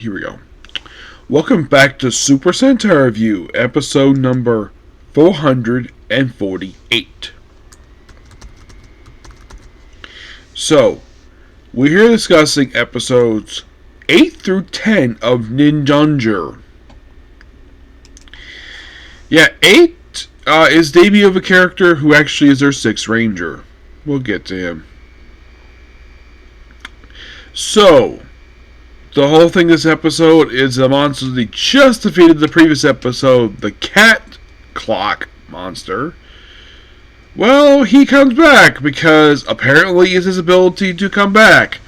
Here we go. Welcome back to Super Sentai Review, episode number 448. So, we're here discussing episodes 8 through 10 of Ninninger. Yeah, 8 is debut of a character who actually is their 6th Ranger. We'll get to him. So, the whole thing this episode is the monster that just defeated the previous episode, the cat clock monster. Well, he comes back because apparently it's his ability to come back.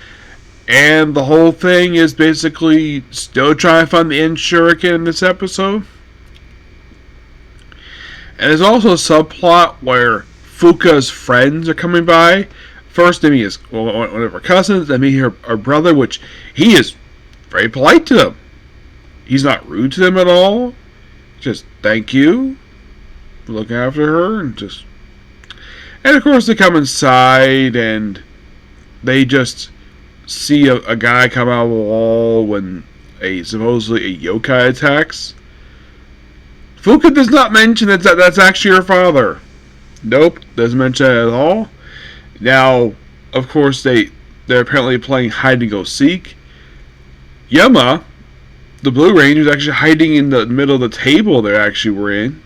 And the whole thing is basically still trying to find the end Shuriken in this episode. And there's also a subplot where Fuka's friends are coming by. First, they meet one of her cousins, then meet her brother, which he is very polite to them. He's not rude to them at all. Just thank you for looking after her and of course they come inside and they just see a guy come out of the wall when supposedly a yokai attacks. Fuka does not mention that's actually her father. Nope, doesn't mention it at all. Now, of course they're apparently playing hide and go seek. Yama, the Blue Ranger, is actually hiding in the middle of the table they actually were in.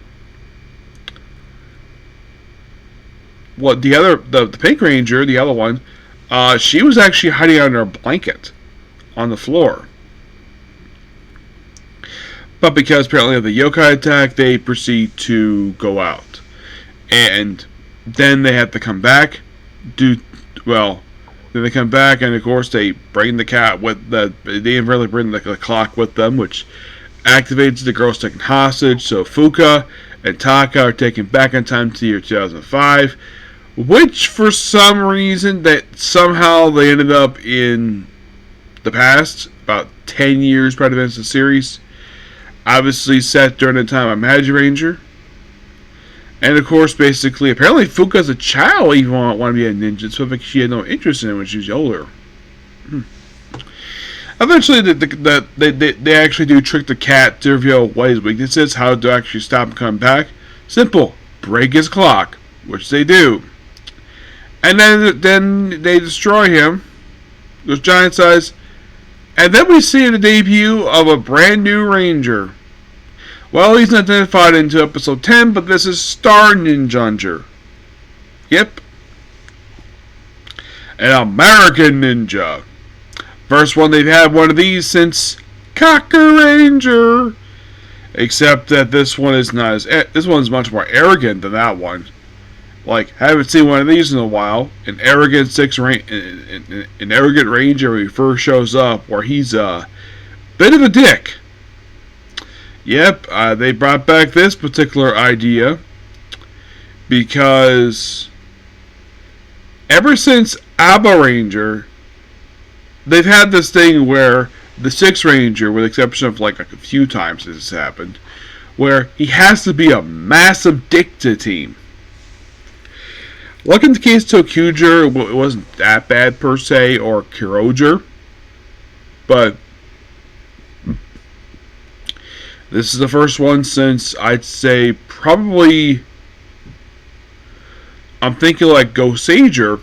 Well, the Pink Ranger, the other one, she was actually hiding under a blanket on the floor. But because apparently of the yokai attack, they proceed to go out. And then they have to come back. Then they come back, and of course they bring the cat with they really bring the clock with them, which activates the girls taken hostage. So Fuka and Taka are taken back in time to the year 2005, which for some reason that somehow they ended up in the past, about 10 years prior to the events of the series. Obviously set during the time of Magic Ranger. And of course, basically, apparently Fuka as a child even wanted to be a ninja, so I think she had no interest in it when she was older. Eventually, they actually do trick the cat to reveal what his weakness is, how to actually stop him coming back. Simple, break his clock, which they do. And then they destroy him, those giant size, and then we see the debut of a brand new Ranger. Well, he's not identified into episode 10, but this is Star Ninninger. Yep. An American ninja. First one they've had one of these since Cocker Ranger. Except that this one is not this one's much more arrogant than that one. Like, haven't seen one of these in a while. An arrogant Ranger when he first shows up, where he's a bit of a dick. Yep, they brought back this particular idea because ever since Abba Ranger, they've had this thing where the 6th Ranger, with the exception of like a few times this has happened, where he has to be a massive dick to the team. Look in the case to Kyuger, it wasn't that bad per se, or Kiroger, but this is the first one since, I'd say, probably, I'm thinking like Ghost Sager,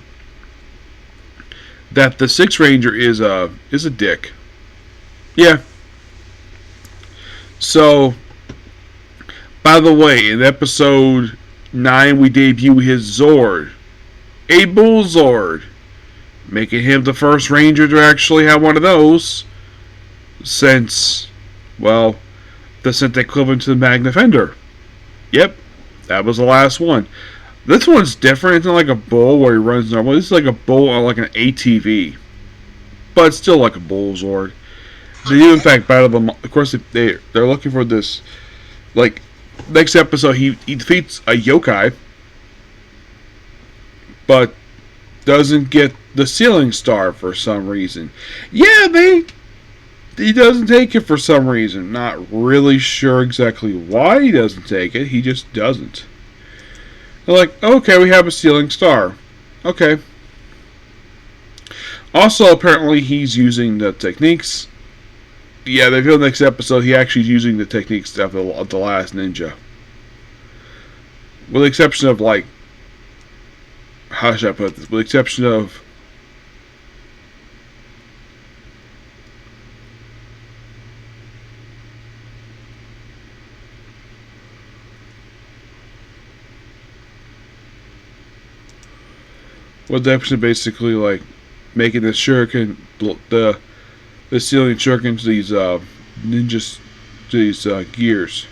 that the 6th Ranger is a dick. Yeah. So, by the way, in episode 9 we debut his Zord, a Bull Zord, making him the first Ranger to actually have one of those since, well, the Sentai equivalent to the Magna Fender. Yep, that was the last one. This one's different. It's not like a bull where he runs normally. This is like a bull on like an ATV, but it's still like a bull Zord. They do in fact battle them. Of course, they're looking for this. Like next episode, he defeats a yokai, but doesn't get the ceiling star for some reason. Yeah, he doesn't take it for some reason. Not really sure exactly why he doesn't take it. He just doesn't. They're like, okay, we have a ceiling star. Okay. Also, apparently, he's using the techniques Yeah, they feel next episode he actually is using the technique stuff of the last ninja. With the exception of, like, how should I put this? With the exception of with the episode basically like making the shuriken, the ceiling shuriken to these ninjas, to these gears.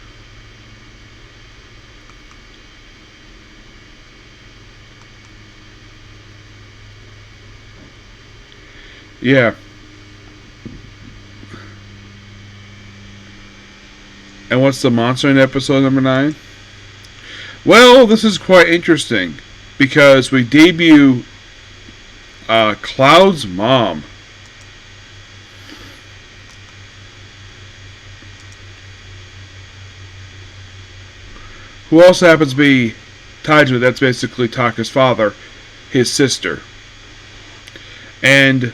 Yeah. And what's the monster in episode number 9? Well, this is quite interesting because we debut Cloud's mom. Who also happens to be tied to it. That's basically Taka's father, his sister. And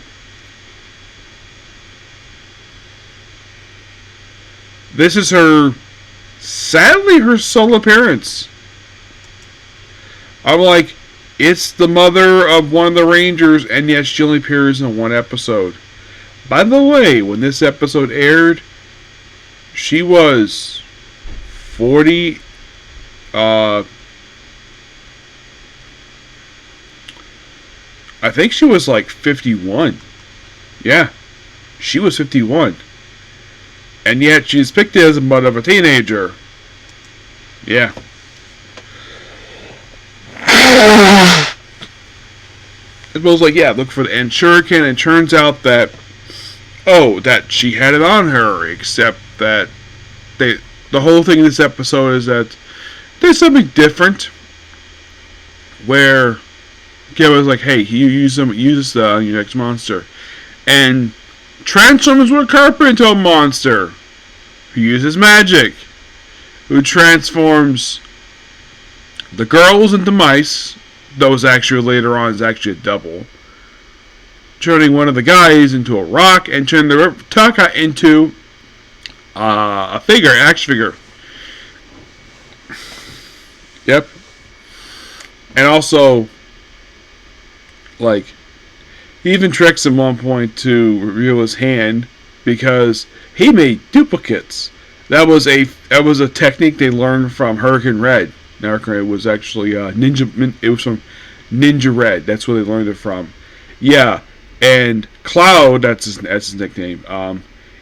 this is sadly, her sole appearance. I'm like, it's the mother of one of the Rangers, and yet she only appears in one episode. By the way, when this episode aired, she was 40. I think she was like 51. Yeah, she was 51. And yet she's picked as a mother of a teenager. Yeah. It was like, yeah, look for the end shuriken, and it turns out that, that she had it on her, except that the whole thing in this episode is that there's something different, where Kid was like, hey, you use this on your next monster, and transforms with a carpenter monster, who uses magic, who transforms the girls into mice. Those actually later on is actually a double. Turning one of the guys into a rock, and turning the Taka into a figure, action figure. Yep. And also, like, he even tricks at one point to reveal his hand because he made duplicates. That was a technique they learned from Hurricane Red. Now, Hurricane Red was actually Ninja. It was from Ninja Red. That's where they learned it from. Yeah, and Cloud. That's his nickname.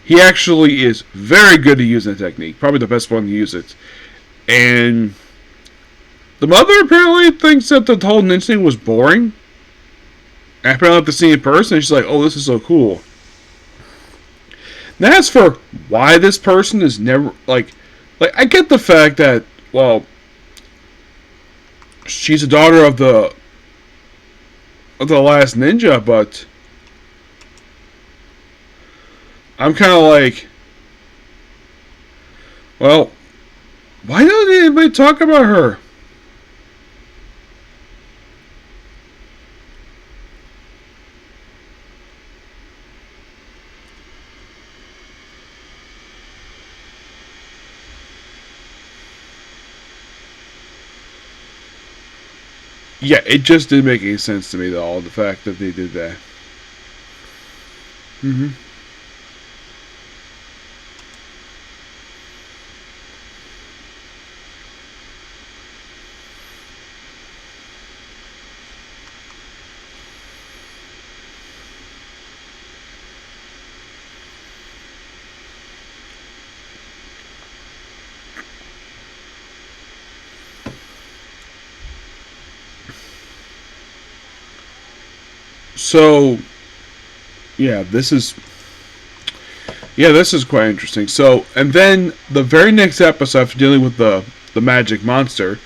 He actually is very good at using the technique. Probably the best one to use it. And the mother apparently thinks that the whole ninja thing was boring. And apparently, after seeing it in person, she's like, "Oh, this is so cool." Now, as for why this person is never like I get the fact that, well, she's a daughter of the last ninja, but I'm kind of like, well, why don't anybody talk about her? Yeah, it just didn't make any sense to me, though, the fact that they did that. Mm-hmm. So, this is quite interesting. So, and then the very next episode, after dealing with the magic monster,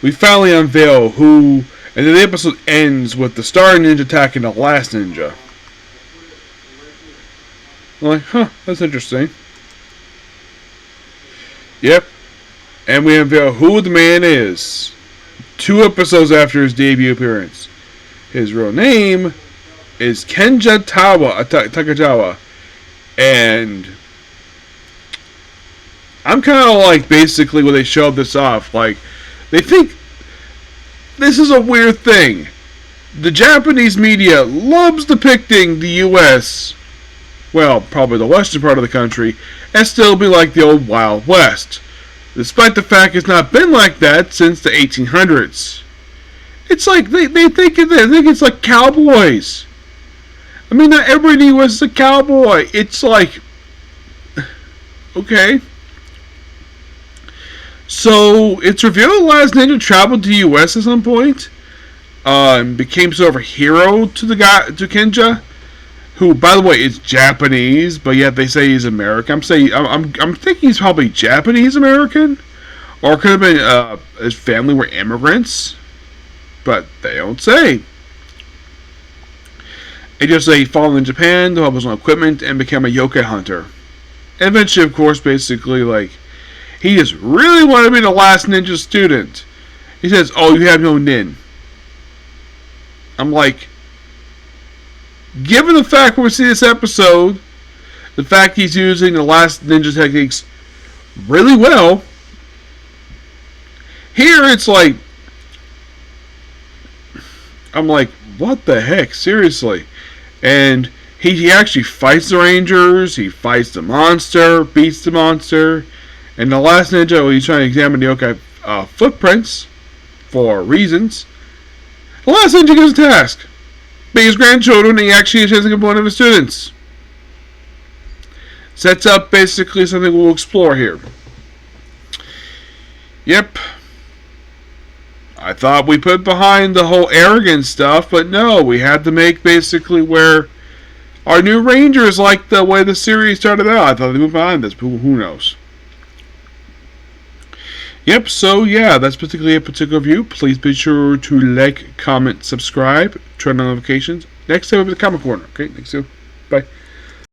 we finally unveil who, and then the episode ends with the star ninja attacking the last ninja. I'm like, huh, that's interesting. Yep. And we unveil who the man is 2 episodes after his debut appearance. His real name is Kenja Takajawa, and I'm kind of like basically when they showed this off, like they think this is a weird thing. The Japanese media loves depicting the U.S., well, probably the western part of the country, as still be like the old Wild West, despite the fact it's not been like that since the 1800s. It's like they think it's like cowboys. I mean, not everybody in the U.S. is a cowboy. It's like, okay. So it's revealed the last ninja traveled to the U.S. at some point, and became sort of a hero to the guy, to Kenja, who, by the way, is Japanese, but yet they say he's American. I'm thinking he's probably Japanese American, or could have been his family were immigrants, but they don't say. It just say he followed in Japan to help his own equipment and became a yokai hunter. And eventually, of course, basically, like, he just really wanted to be the last ninja student. He says, "Oh, you have no nin." I'm like, given the fact when we see this episode, the fact he's using the last ninja techniques really well, here it's like, I'm like, what the heck, seriously? And he actually fights the Rangers, he fights the monster, beats the monster, and the last ninja, when he's trying to examine the yokai footprints for reasons, the last ninja gives a task. Be his grandchildren, and he actually is one of his students. Sets up basically something we'll explore here. Yep. I thought we put behind the whole arrogant stuff, but no, we had to make basically where our new Rangers like the way the series started out. I thought they moved behind this, but who knows? Yep, so yeah, that's particularly a particular review. Please be sure to like, comment, subscribe, turn on notifications. Next time we'll be the Comic Corner. Okay, next time. Bye.